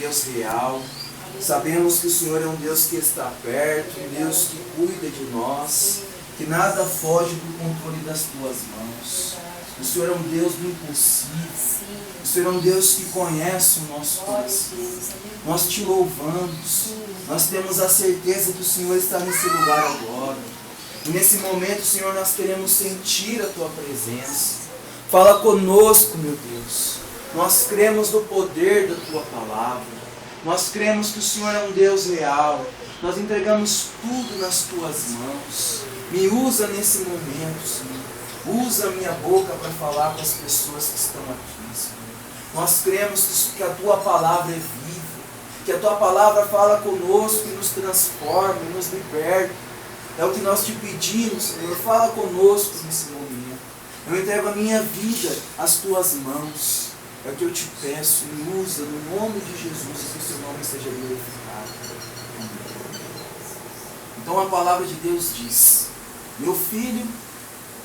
Deus real. Sabemos que o Senhor é um Deus que está perto, um Deus que cuida de nós, que nada foge do controle das tuas mãos. O Senhor é um Deus do impossível. O Senhor é um Deus que conhece o nosso coração. Nós te louvamos. Nós temos a certeza que o Senhor está nesse lugar agora. E nesse momento, Senhor, nós queremos sentir a tua presença. Fala conosco, meu Deus. Nós cremos no poder da tua palavra. Nós cremos que o Senhor é um Deus real. Nós entregamos tudo nas tuas mãos. Me usa nesse momento, Senhor. Usa a minha boca para falar com as pessoas que estão aqui, Senhor. Nós cremos que a tua palavra é viva. Que a tua palavra fala conosco e nos transforma e nos liberta. É o que nós te pedimos, Senhor. Fala conosco nesse momento. Eu entrego a minha vida às tuas mãos. É o que eu te peço, me usa no nome de Jesus e que o seu nome seja glorificado. Então a palavra de Deus diz: meu filho,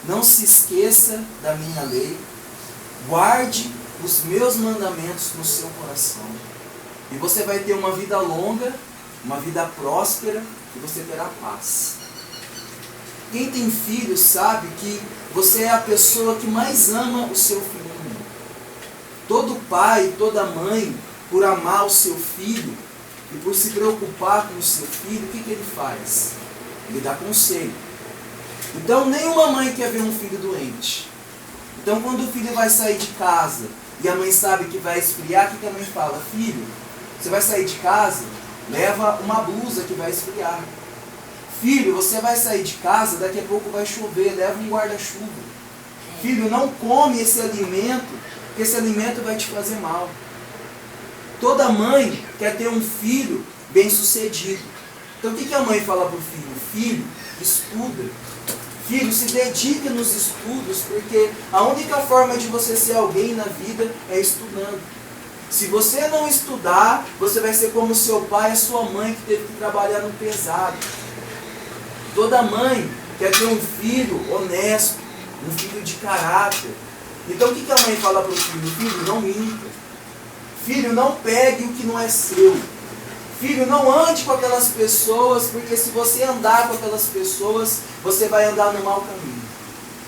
não se esqueça da minha lei, guarde os meus mandamentos no seu coração. E você vai ter uma vida longa, uma vida próspera, e você terá paz. Quem tem filho sabe que você é a pessoa que mais ama o seu filho. Todo pai, toda mãe, por amar o seu filho e por se preocupar com o seu filho, o que ele faz? Ele dá conselho. Então, nenhuma mãe quer ver um filho doente. Então, quando o filho vai sair de casa e a mãe sabe que vai esfriar, o que a mãe fala? Filho, você vai sair de casa? Leva uma blusa que vai esfriar. Filho, você vai sair de casa, daqui a pouco vai chover, leva um guarda-chuva. Filho, não come esse alimento, porque esse alimento vai te fazer mal. Toda mãe quer ter um filho bem-sucedido. Então o que a mãe fala para o filho? Filho, estuda. Filho, se dedique nos estudos, porque a única forma de você ser alguém na vida é estudando. Se você não estudar, você vai ser como seu pai e a sua mãe que teve que trabalhar no pesado. Toda mãe quer ter um filho honesto, um filho de caráter. Então o que a mãe fala para o filho? Filho, não minta. Filho, não pegue o que não é seu. Filho, não ande com aquelas pessoas, porque se você andar com aquelas pessoas, você vai andar no mau caminho.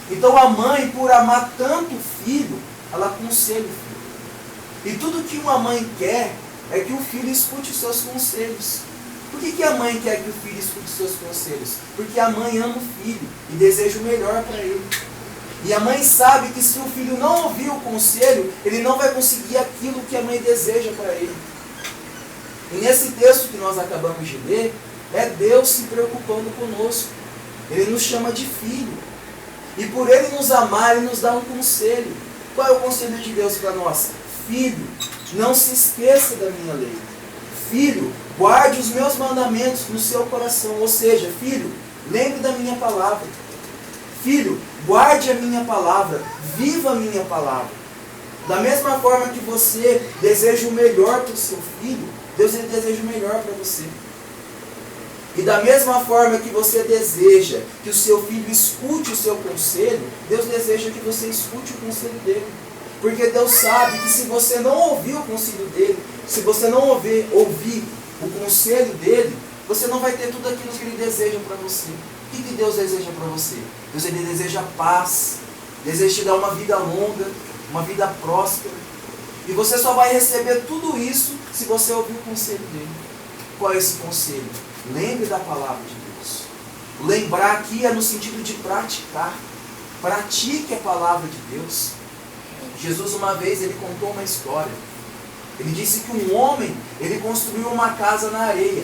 Então a mãe, por amar tanto o filho, ela aconselha o filho. E tudo que uma mãe quer é que o filho escute os seus conselhos. Por que a mãe quer que o filho escute os seus conselhos? Porque a mãe ama o filho e deseja o melhor para ele. E a mãe sabe que se o filho não ouvir o conselho, ele não vai conseguir aquilo que a mãe deseja para ele. E nesse texto que nós acabamos de ler, é Deus se preocupando conosco. Ele nos chama de filho. E por ele nos amar, ele nos dá um conselho. Qual é o conselho de Deus para nós? Filho, não se esqueça da minha lei. Filho, guarde os meus mandamentos no seu coração. Ou seja, filho, lembre da minha palavra. Filho, guarde a minha palavra, viva a minha palavra. Da mesma forma que você deseja o melhor para o seu filho, Deus ele deseja o melhor para você. E da mesma forma que você deseja que o seu filho escute o seu conselho, Deus deseja que você escute o conselho dele. Porque Deus sabe que se você não ouvir o conselho dele, se você não ouvir o conselho dele, você não vai ter tudo aquilo que ele deseja para você. O que Deus deseja para você? Deus ele deseja paz, deseja te dar uma vida longa, uma vida próspera. E você só vai receber tudo isso se você ouvir o conselho dele. Qual é esse conselho? Lembre da palavra de Deus. Lembrar aqui é no sentido de praticar. Pratique a palavra de Deus. Jesus uma vez ele contou uma história. Ele disse que um homem ele construiu uma casa na areia.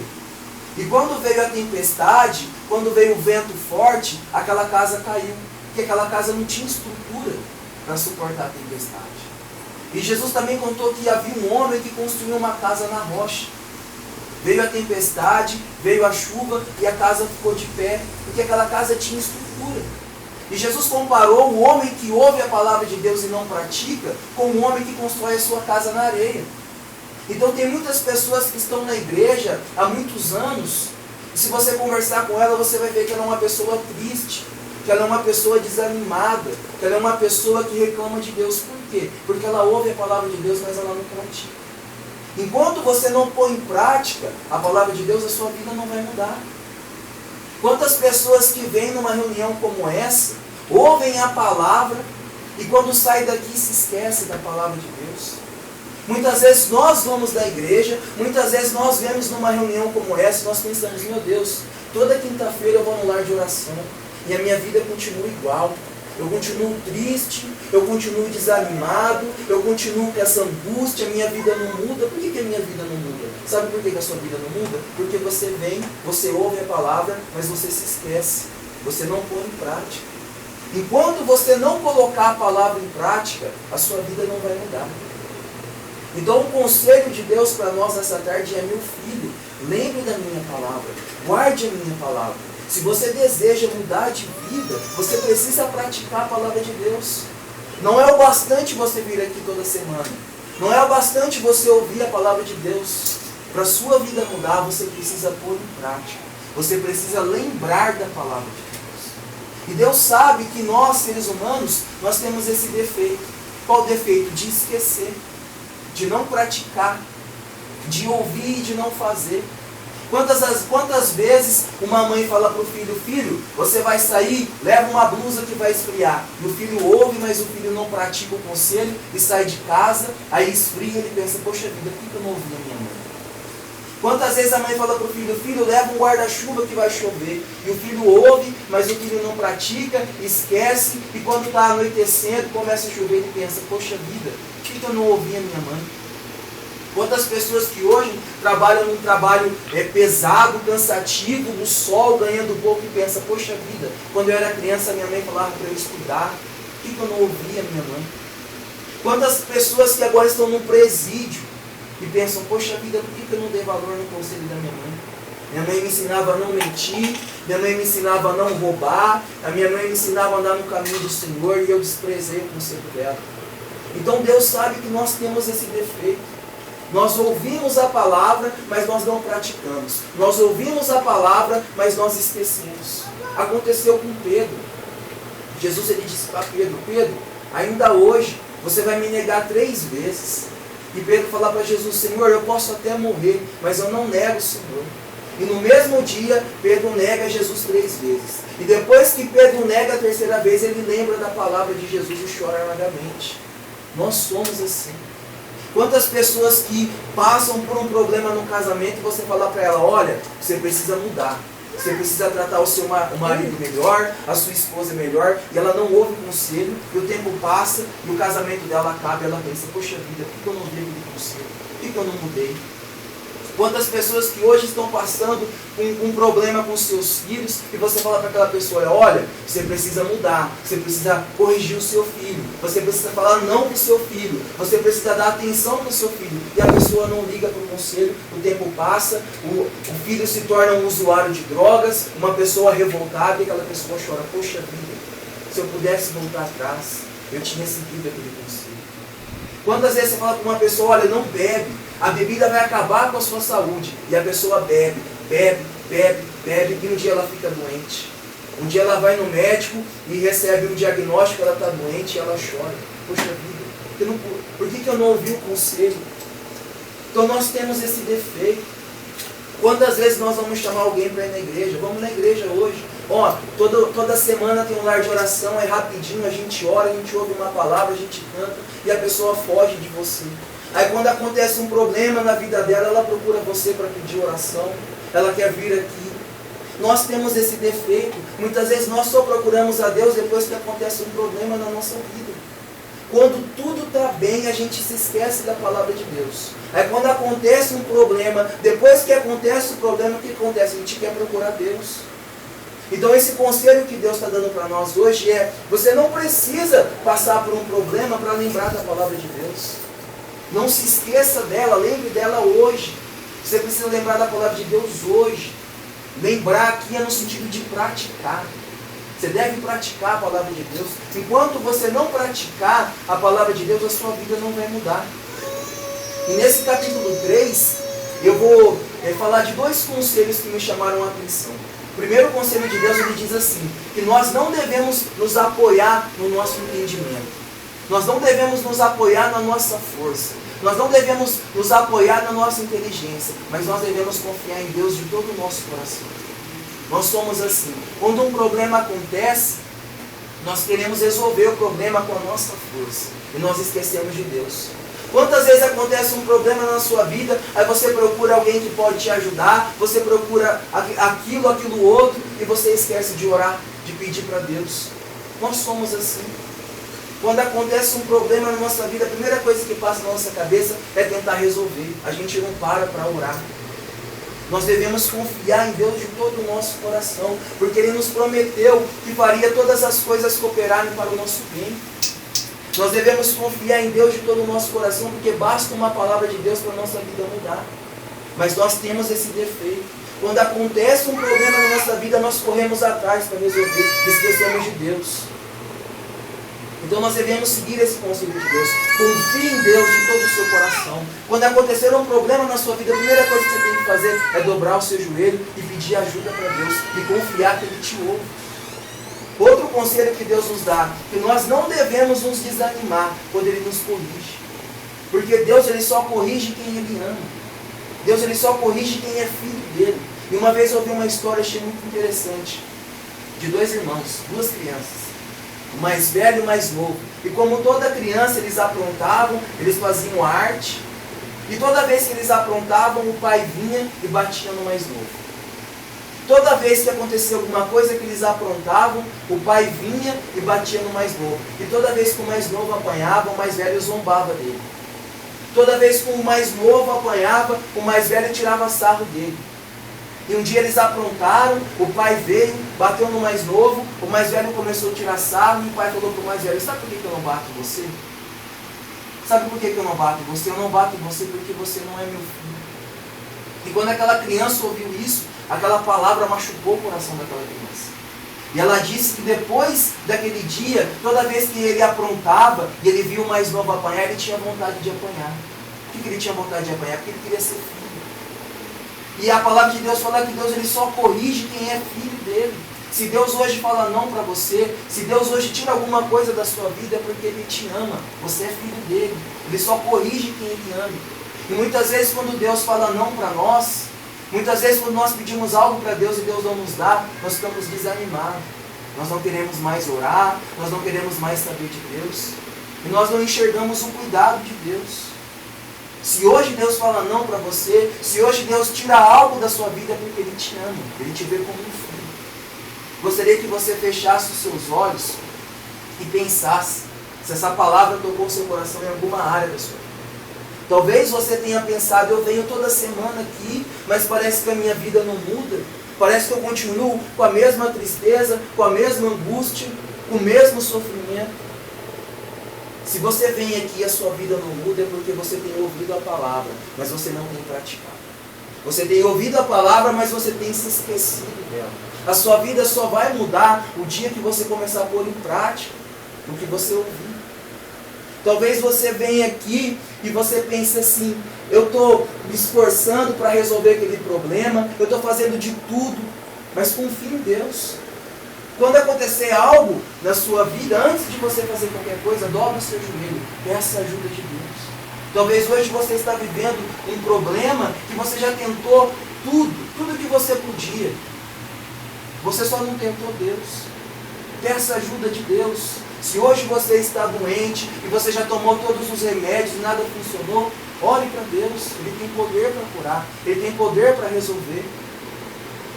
E quando veio a tempestade, quando veio o vento forte, aquela casa caiu. Porque aquela casa não tinha estrutura para suportar a tempestade. E Jesus também contou que havia um homem que construiu uma casa na rocha. Veio a tempestade, veio a chuva e a casa ficou de pé, porque aquela casa tinha estrutura. E Jesus comparou o homem que ouve a palavra de Deus e não pratica com o homem que constrói a sua casa na areia. Então tem muitas pessoas que estão na igreja há muitos anos, e se você conversar com ela, você vai ver que ela é uma pessoa triste, que ela é uma pessoa desanimada, que ela é uma pessoa que reclama de Deus. Por quê? Porque ela ouve a palavra de Deus, mas ela não pratica. Enquanto você não põe em prática a palavra de Deus, a sua vida não vai mudar. Quantas pessoas que vêm numa reunião como essa, ouvem a palavra e quando saem daqui se esquecem da palavra de Deus. Muitas vezes nós vamos da igreja, muitas vezes nós vemos numa reunião como essa, nós pensamos, meu Deus, toda quinta-feira eu vou no lar de oração e a minha vida continua igual. Eu continuo triste, eu continuo desanimado, eu continuo com essa angústia, a minha vida não muda. Por que a minha vida não muda? Sabe por que a sua vida não muda? Porque você vem, você ouve a palavra, mas você se esquece. Você não põe em prática. Enquanto você não colocar a palavra em prática, a sua vida não vai mudar. Então o conselho de Deus para nós nessa tarde é, meu filho, lembre da minha palavra, guarde a minha palavra. Se você deseja mudar de vida, você precisa praticar a palavra de Deus. Não é o bastante você vir aqui toda semana. Não é o bastante você ouvir a palavra de Deus. Para a sua vida mudar, você precisa pôr em prática. Você precisa lembrar da palavra de Deus. E Deus sabe que nós, seres humanos, nós temos esse defeito. Qual o defeito? De esquecer, de não praticar, de ouvir e de não fazer. Quantas vezes uma mãe fala para o filho, filho, você vai sair, leva uma blusa que vai esfriar. E o filho ouve, mas o filho não pratica o conselho e sai de casa, aí esfria e ele pensa, poxa vida, por que eu não ouvi a minha mãe? Quantas vezes a mãe fala para o filho, filho, leva um guarda-chuva que vai chover. E o filho ouve, mas o filho não pratica, esquece, e quando está anoitecendo, começa a chover, ele pensa, poxa vida, por que eu não ouvi a minha mãe? Quantas pessoas que hoje trabalham num trabalho pesado, cansativo, no sol, ganhando pouco e pensam, poxa vida, quando eu era criança minha mãe falava para eu estudar, por que eu não ouvia a minha mãe? Quantas pessoas que agora estão num presídio e pensam, poxa vida, por que eu não dei valor no conselho da minha mãe? Minha mãe me ensinava a não mentir, minha mãe me ensinava a não roubar, a minha mãe me ensinava a andar no caminho do Senhor e eu desprezei o conselho dela. Então Deus sabe que nós temos esse defeito. Nós ouvimos a palavra, mas nós não praticamos. Nós ouvimos a palavra, mas nós esquecemos. Aconteceu com Pedro. Jesus ele disse para Pedro, Pedro, ainda hoje você vai me negar 3 vezes. E Pedro fala para Jesus, Senhor, eu posso até morrer, mas eu não nego o Senhor. E no mesmo dia, Pedro nega Jesus 3 vezes. E depois que Pedro nega a 3ª vez, ele lembra da palavra de Jesus e chora amargamente. Nós somos assim. Quantas pessoas que passam por um problema no casamento e você fala para ela, olha, você precisa mudar. Você precisa tratar o seu marido melhor, a sua esposa melhor, e ela não ouve o conselho, e o tempo passa, e o casamento dela acaba, e ela pensa, poxa vida, por que eu não dei aquele conselho? Por que eu não mudei? Quantas pessoas que hoje estão passando com um problema com seus filhos e você fala para aquela pessoa, olha, você precisa mudar, você precisa corrigir o seu filho, você precisa falar não para o seu filho, você precisa dar atenção para o seu filho. E a pessoa não liga para o conselho, o tempo passa, o filho se torna um usuário de drogas, uma pessoa revoltada e aquela pessoa chora, poxa vida, se eu pudesse voltar atrás, eu tinha seguido aquele conselho. Quantas vezes você fala para uma pessoa, olha, não bebe, a bebida vai acabar com a sua saúde. E a pessoa bebe, e um dia ela fica doente. Um dia ela vai no médico e recebe um diagnóstico, ela está doente e ela chora. Poxa vida, por que eu não ouvi o conselho? Então nós temos esse defeito. Quantas vezes nós vamos chamar alguém para ir na igreja? Vamos na igreja hoje. Ó, toda semana tem um lar de oração, é rapidinho, a gente ora, a gente ouve uma palavra, a gente canta e a pessoa foge de você. Aí quando acontece um problema na vida dela, ela procura você para pedir oração, ela quer vir aqui. Nós temos esse defeito. Muitas vezes nós só procuramos a Deus depois que acontece um problema na nossa vida. Quando tudo está bem, a gente se esquece da palavra de Deus. Aí quando acontece um problema, depois que acontece o problema, o que acontece? A gente quer procurar Deus. Então esse conselho que Deus está dando para nós hoje é, você não precisa passar por um problema para lembrar da palavra de Deus. Não se esqueça dela, lembre dela hoje. Você precisa lembrar da palavra de Deus hoje. Lembrar aqui é no sentido de praticar. Você deve praticar a palavra de Deus. Enquanto você não praticar a palavra de Deus, a sua vida não vai mudar. E nesse capítulo 3, eu vou falar de 2 conselhos que me chamaram a atenção. O primeiro conselho de Deus, ele diz assim, que nós não devemos nos apoiar no nosso entendimento. Nós não devemos nos apoiar na nossa força. Nós não devemos nos apoiar na nossa inteligência, mas nós devemos confiar em Deus de todo o nosso coração. Nós somos assim. Quando um problema acontece, nós queremos resolver o problema com a nossa força. E nós esquecemos de Deus. Quantas vezes acontece um problema na sua vida, aí você procura alguém que pode te ajudar, você procura aquilo outro, e você esquece de orar, de pedir para Deus. Nós somos assim. Quando acontece um problema na nossa vida, a primeira coisa que passa na nossa cabeça é tentar resolver. A gente não para orar. Nós devemos confiar em Deus de todo o nosso coração, porque Ele nos prometeu que faria todas as coisas cooperarem para o nosso bem. Nós devemos confiar em Deus de todo o nosso coração, porque basta uma palavra de Deus para a nossa vida mudar. Mas nós temos esse defeito. Quando acontece um problema na nossa vida, nós corremos atrás para resolver, esquecemos de Deus. Então nós devemos seguir esse conselho de Deus. Confie em Deus de todo o seu coração. Quando acontecer um problema na sua vida, a primeira coisa que você tem que fazer é dobrar o seu joelho e pedir ajuda para Deus e confiar que Ele te ouve. Outro conselho que Deus nos dá, que nós não devemos nos desanimar quando Ele nos corrige. Porque Deus, Ele só corrige quem Ele ama. Deus, Ele só corrige quem é filho dEle. E uma vez eu ouvi uma história, achei muito interessante, de dois irmãos, duas crianças. O mais velho e o mais novo. E como toda criança, eles aprontavam, eles faziam arte. E toda vez que eles aprontavam, o pai vinha e batia no mais novo. Toda vez que acontecia alguma coisa que eles aprontavam, o pai vinha e batia no mais novo. E toda vez que o mais novo apanhava, o mais velho zombava dele. Toda vez que o mais novo apanhava, o mais velho tirava sarro dele. E um dia eles aprontaram, o pai veio, bateu no mais novo, o mais velho começou a tirar sarro, e o pai falou para o mais velho: sabe por que eu não bato você? Sabe por que eu não bato você? Eu não bato você porque você não é meu filho. E quando aquela criança ouviu isso, aquela palavra machucou o coração daquela criança. E ela disse que depois daquele dia, toda vez que ele aprontava, e ele viu o mais novo apanhar, ele tinha vontade de apanhar. Por que ele tinha vontade de apanhar? Porque ele queria ser filho. E a palavra de Deus fala que Deus, Ele só corrige quem é filho dele. Se Deus hoje fala não para você, se Deus hoje tira alguma coisa da sua vida, é porque Ele te ama. Você é filho dele. Ele só corrige quem Ele ama. E muitas vezes quando Deus fala não para nós, muitas vezes quando nós pedimos algo para Deus e Deus não nos dá, nós ficamos desanimados. Nós não queremos mais orar, nós não queremos mais saber de Deus. E nós não enxergamos o cuidado de Deus. Se hoje Deus fala não para você, se hoje Deus tira algo da sua vida, é porque Ele te ama, Ele te vê como um filho. Gostaria que você fechasse os seus olhos e pensasse se essa palavra tocou o seu coração em alguma área da sua vida. Talvez você tenha pensado: eu venho toda semana aqui, mas parece que a minha vida não muda. Parece que eu continuo com a mesma tristeza, com a mesma angústia, com o mesmo sofrimento. Se você vem aqui e a sua vida não muda, é porque você tem ouvido a palavra, mas você não tem praticado. Você tem ouvido a palavra, mas você tem se esquecido dela. A sua vida só vai mudar o dia que você começar a pôr em prática o que você ouviu. Talvez você venha aqui e você pense assim: eu estou me esforçando para resolver aquele problema, eu estou fazendo de tudo, mas confie em Deus. Quando acontecer algo na sua vida, antes de você fazer qualquer coisa, dobre o seu joelho, peça a ajuda de Deus. Talvez hoje você está vivendo um problema que você já tentou tudo que você podia. Você só não tentou Deus. Peça a ajuda de Deus. Se hoje você está doente e você já tomou todos os remédios e nada funcionou, ore para Deus. Ele tem poder para curar, Ele tem poder para resolver.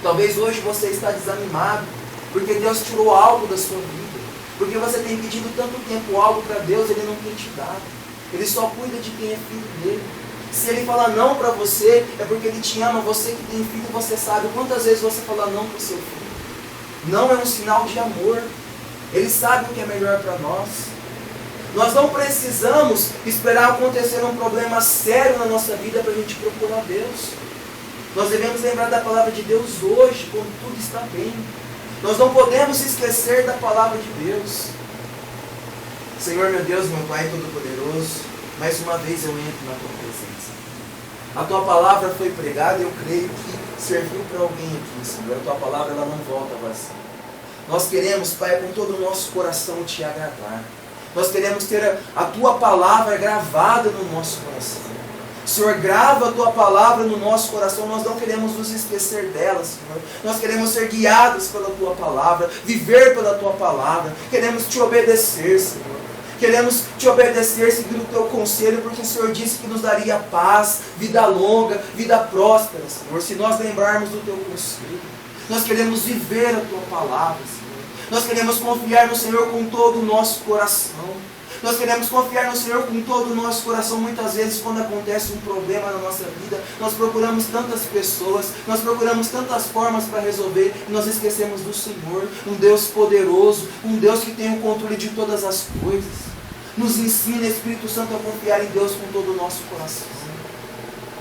Talvez hoje você está desanimado, porque Deus tirou algo da sua vida. Porque você tem pedido tanto tempo algo para Deus, Ele não tem te dado. Ele só cuida de quem é filho dele. Se Ele fala não para você, é porque Ele te ama. Você que tem filho, você sabe quantas vezes você fala não para o seu filho. Não é um sinal de amor. Ele sabe o que é melhor para nós. Nós não precisamos esperar acontecer um problema sério na nossa vida para a gente procurar Deus. Nós devemos lembrar da palavra de Deus hoje, quando tudo está bem. Nós não podemos esquecer da palavra de Deus. Senhor, meu Deus, meu Pai Todo-Poderoso, mais uma vez eu entro na Tua presença. A Tua palavra foi pregada e eu creio que serviu para alguém aqui, Senhor. A Tua palavra ela não volta vazia. Nós queremos, Pai, com todo o nosso coração Te agradar. Nós queremos ter a Tua palavra gravada no nosso coração. Senhor, grava a Tua palavra no nosso coração. Nós não queremos nos esquecer dela, Senhor. Nós queremos ser guiados pela Tua palavra, viver pela Tua palavra. Queremos Te obedecer, Senhor. Queremos Te obedecer, seguir o Teu conselho, porque o Senhor disse que nos daria paz, vida longa, vida próspera, Senhor, se nós lembrarmos do Teu conselho. Nós queremos viver a Tua palavra, Senhor. Nós queremos confiar no Senhor com todo o nosso coração. Nós queremos confiar no Senhor com todo o nosso coração. Muitas vezes, quando acontece um problema na nossa vida, nós procuramos tantas pessoas, nós procuramos tantas formas para resolver, e nós esquecemos do Senhor, um Deus poderoso, um Deus que tem o controle de todas as coisas. Nos ensina, Espírito Santo, a confiar em Deus com todo o nosso coração.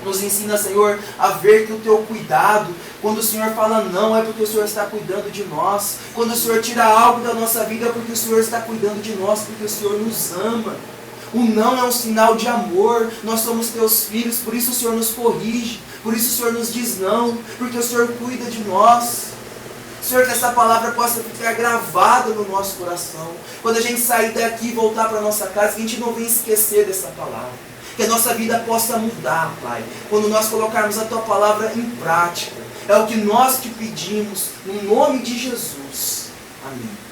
Nos ensina, Senhor, a ver que o Teu cuidado, quando o Senhor fala não, é porque o Senhor está cuidando de nós. Quando o Senhor tira algo da nossa vida, é porque o Senhor está cuidando de nós, porque o Senhor nos ama. O não é um sinal de amor. Nós somos Teus filhos, por isso o Senhor nos corrige, por isso o Senhor nos diz não, porque o Senhor cuida de nós. Senhor, que essa palavra possa ficar gravada no nosso coração. Quando a gente sair daqui e voltar para a nossa casa, que a gente não venha esquecer dessa palavra. Que a nossa vida possa mudar, Pai, quando nós colocarmos a Tua palavra em prática. É o que nós te pedimos, no nome de Jesus. Amém.